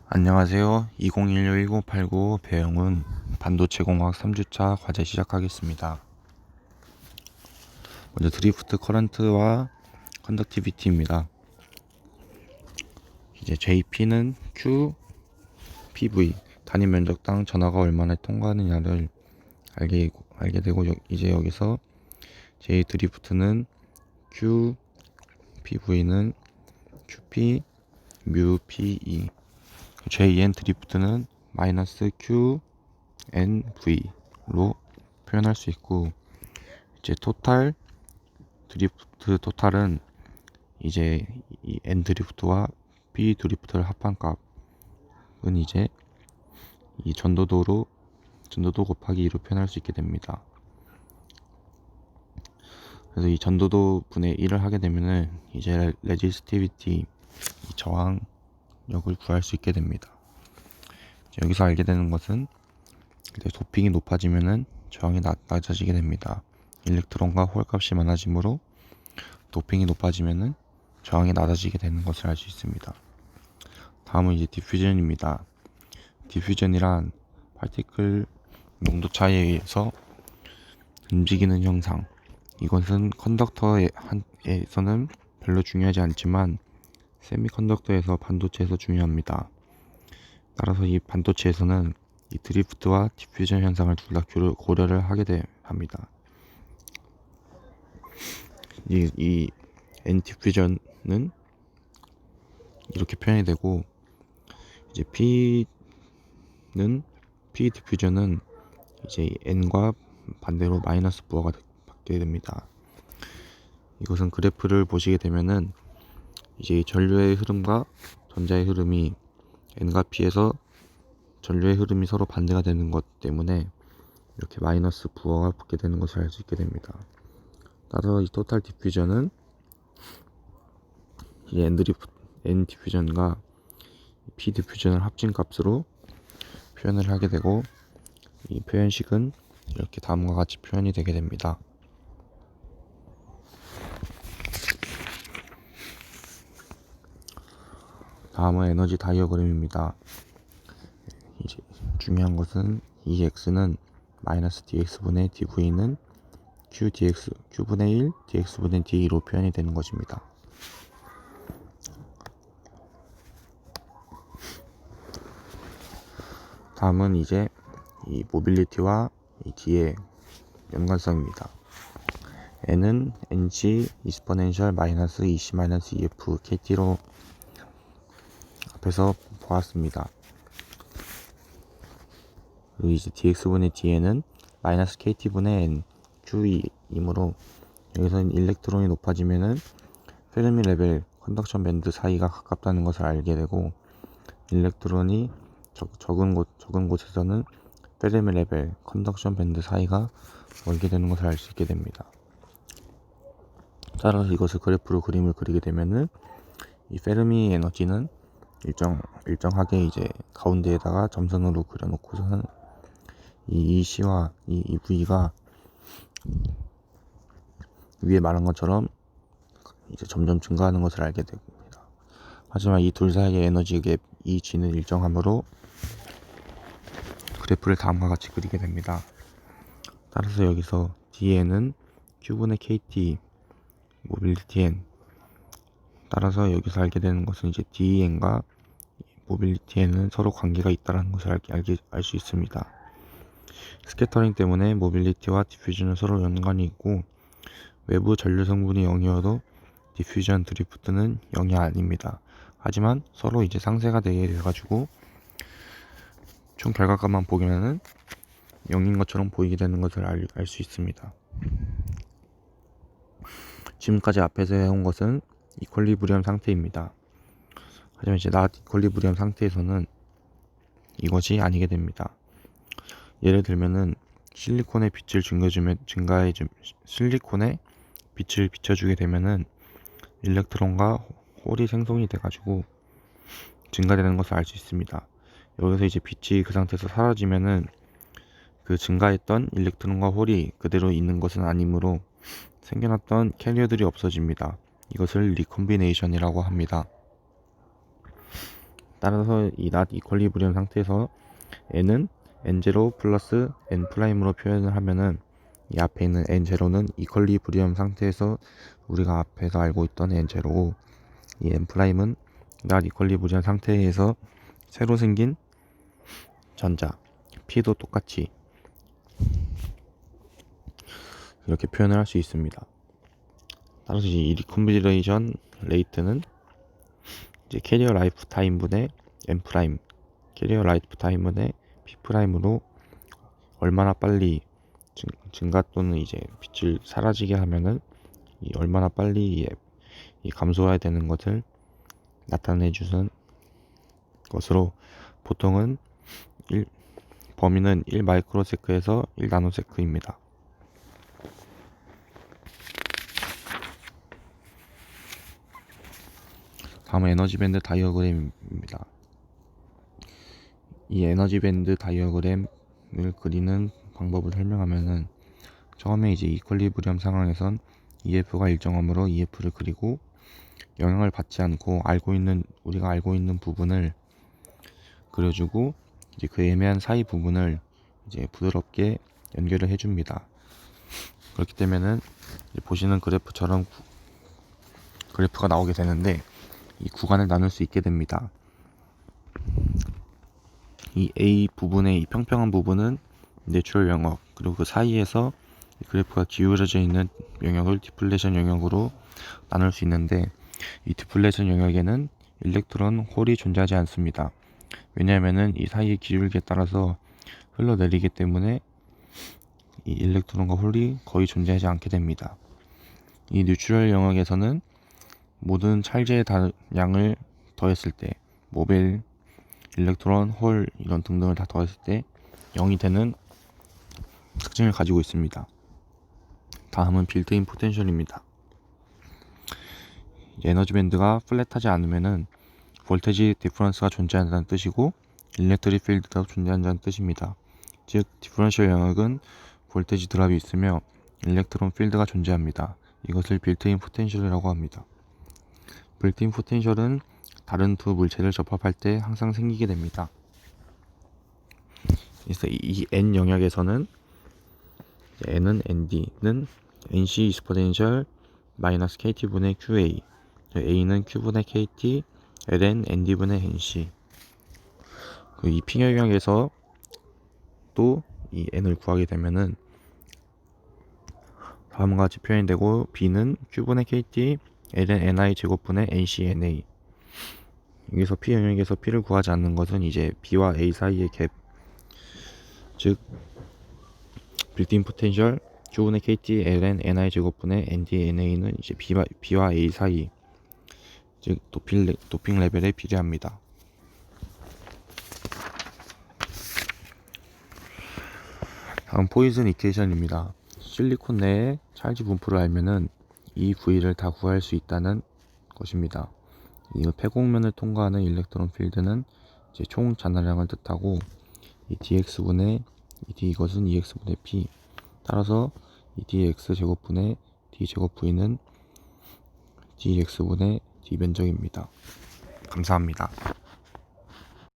안녕하세요. 2016-1989 배영훈 반도체 공학 3주차 과제 시작하겠습니다. 먼저 드리프트 커런트와 컨덕티비티입니다. 이제 JP는 Q, PV 단위 면적당 전하가 얼마나 통과하느냐를 알게 되고 이제 여기서 J 드리프트는 Q, PV는 QP, 뮤 PE JN 드리프트는 마이너스 Q, NV로 표현할 수 있고, 이제 토탈 드리프트 토탈은 이제 이 N 드리프트와 P 드리프트를 합한 값은 이제 이 전도도 곱하기 2로 표현할 수 있게 됩니다. 그래서 이 전도도 분의 1을 하게 되면은 이제 레지스티비티 저항력을 구할 수 있게 됩니다. 여기서 알게 되는 것은 도핑이 높아지면은 저항이 낮아지게 됩니다. 일렉트론과 홀 값이 많아지므로 도핑이 높아지면은 저항이 낮아지게 되는 것을 알 수 있습니다. 다음은 이제 디퓨전입니다. 디퓨전이란 파티클 농도 차이에 의해서 움직이는 현상. 이것은 컨덕터에서는 별로 중요하지 않지만 세미컨덕터에서 반도체에서 중요합니다. 따라서 이 반도체에서는 이 드리프트와 디퓨전 현상을 둘 다 고려를 하게 합니다. 이 N 디퓨전은 이렇게 표현이 되고, 이제 P 디퓨전은 이제 N과 반대로 마이너스 부하가 받게 됩니다. 이것은 그래프를 보시게 되면은 이제 전류의 흐름과 전자의 흐름이 N과 P에서 전류의 흐름이 서로 반대가 되는 것 때문에 이렇게 마이너스 부하가 붙게 되는 것을 알 수 있게 됩니다. 따라서 이 토탈 디퓨전은 이 N 디퓨전과 P 디퓨전을 합친 값으로 표현을 하게 되고, 이 표현식은 이렇게 다음과 같이 표현이 되게 됩니다. 다음은 에너지 다이어그램입니다. 이제 중요한 것은 이 X는 마이너스 dx분의 dv는 q분의 1 dx분의 d로 표현이 되는 것입니다. 다음은 이제 이 모빌리티와 이 D의 연관성입니다. N은 NC 이스퍼넨셜 마이너스 EC 마이너스 EF KT로 앞에서 보았습니다. 그리고 이제 dx분의 dn은 마이너스 kt분의 n q이므로 여기서는 일렉트론이 높아지면은 페르미 레벨 컨덕션 밴드 사이가 가깝다는 것을 알게 되고, 일렉트론이 적은 곳에서는 페르미 레벨 컨덕션 밴드 사이가 멀게 되는 것을 알 수 있게 됩니다. 따라서 이것을 그래프로 그림을 그리게 되면은 이 페르미 에너지는 일정하게 이제 가운데에다가 점선으로 그려놓고서는 이 EC와 이 EV가 위에 말한 것처럼 이제 점점 증가하는 것을 알게 됩니다. 하지만 이 둘 사이의 에너지 갭 EG는 일정하므로 그래프를 다음과 같이 그리게 됩니다. 따라서 여기서 DN은 Q분의 KT 모빌리티 N, 따라서 여기서 알게 되는 것은 이제 DN과 모빌리티 N은 서로 관계가 있다는 것을 알 수 있습니다. 스캐터링 때문에 모빌리티와 디퓨전은 서로 연관이 있고, 외부 전류 성분이 0이어도 디퓨전 드리프트는 0이 아닙니다. 하지만 서로 이제 상쇄가 되게 돼가지고 총 결과값만 보기에는 0인 것처럼 보이게 되는 것을 알 수 있습니다. 지금까지 앞에서 해온 것은 이퀄리브리엄 상태입니다. 하지만 이제 이퀄리브리엄 상태에서는 이것이 아니게 됩니다. 예를 들면은 실리콘에 빛을 비춰주게 되면은 일렉트론과 홀이 생성이 돼가지고 증가되는 것을 알 수 있습니다. 여기서 이제 빛이 그 상태에서 사라지면은 그 증가했던 일렉트론과 홀이 그대로 있는 것은 아니므로 생겨났던 캐리어들이 없어집니다. 이것을 리콤비네이션이라고 합니다. 따라서 이 not 이퀄리브리엄 상태에서 n은 n0 플러스 n 프라임으로 표현을 하면은 이 앞에 있는 n0는 이퀄리브리엄 상태에서 우리가 앞에서 알고 있던 n0고, 이 n 프라임은 not 이퀄리브리엄 상태에서 새로 생긴 전자 p도 똑같이 이렇게 표현을 할 수 있습니다. 따라서 이 리컨비네이션 레이트는 이제 캐리어 라이프 타임분의 n 프라임, 캐리어 라이프 타임분의 p 프라임으로 얼마나 빨리 증가 또는 이제 빛을 사라지게 하면은 이 얼마나 빨리 이 감소해야 되는 것을 나타내 주는 것으로, 보통은 범위는 1 마이크로세크에서 1 나노세크입니다. 다음은 에너지 밴드 다이어그램입니다. 이 에너지 밴드 다이어그램을 그리는 방법을 설명하면은, 처음에 이제 이퀄리브리엄 상황에선 EF가 일정하므로 EF를 그리고 영향을 받지 않고 우리가 알고 있는 부분을 그려주고, 이제 그 애매한 사이 부분을 이제 부드럽게 연결을 해줍니다. 그렇기 때문에는 보시는 그래프처럼 그래프가 나오게 되는데, 이 구간을 나눌 수 있게 됩니다. 이 A 부분의 이 평평한 부분은 내추럴 영역, 그리고 그 사이에서 그래프가 기울어져 있는 영역을 디플레이션 영역으로 나눌 수 있는데, 이 디플레이션 영역에는 일렉트론 홀이 존재하지 않습니다. 왜냐하면은 이 사이의 기울기에 따라서 흘러내리기 때문에 이 일렉트론과 홀이 거의 존재하지 않게 됩니다. 이 뉴트럴 영역에서는 모든 찰제의 양을 더했을 때, 모벨, 일렉트론, 홀 이런 등등을 다 더했을 때 0이 되는 특징을 가지고 있습니다. 다음은 빌트인 포텐셜입니다. 에너지 밴드가 플랫하지 않으면은 볼테지 디퍼런스가 존재한다는 뜻이고, 일렉트릭 필드가 존재한다는 뜻입니다. 즉 디퍼런셜 영역은 볼테지 드랍이 있으며 일렉트론 필드가 존재합니다. 이것을 빌트인 포텐셜이라고 합니다. 빌트인 포텐셜은 다른 두 물체를 접합할 때 항상 생기게 됩니다. 그래서 이 n 영역에서는 n은 nd는 nc 익스포넨셜 마이너스 kt분의 qa, a는 q분의 kt, ln nd분의 nc. 이 p 영역에서 또 이 n을 구하게 되면은 다음과 같이 표현되고, b는 q분의 kt, ln ni 제곱분의 nc na. 여기서 p 영역에서 p를 구하지 않는 것은 이제 b와 a 사이의 갭, 즉 빌트인 포텐셜 q분의 kt ln ni 제곱분의 ndna는 이제 b와 a 사이, 즉 도핑 레벨에 비례합니다. 다음 포이즌 이퀘이션입니다. 실리콘 내의 찰지 분포를 알면은 이 부위를 다 구할 수 있다는 것입니다. 이 폐곡면을 통과하는 일렉트론 필드는 이제 총 잔화량을 뜻하고, 이 dx분의 이것은 ex분의 p, 따라서 이 dx 제곱분의 d 제곱 v는 dx분의 d 면적입니다. 감사합니다.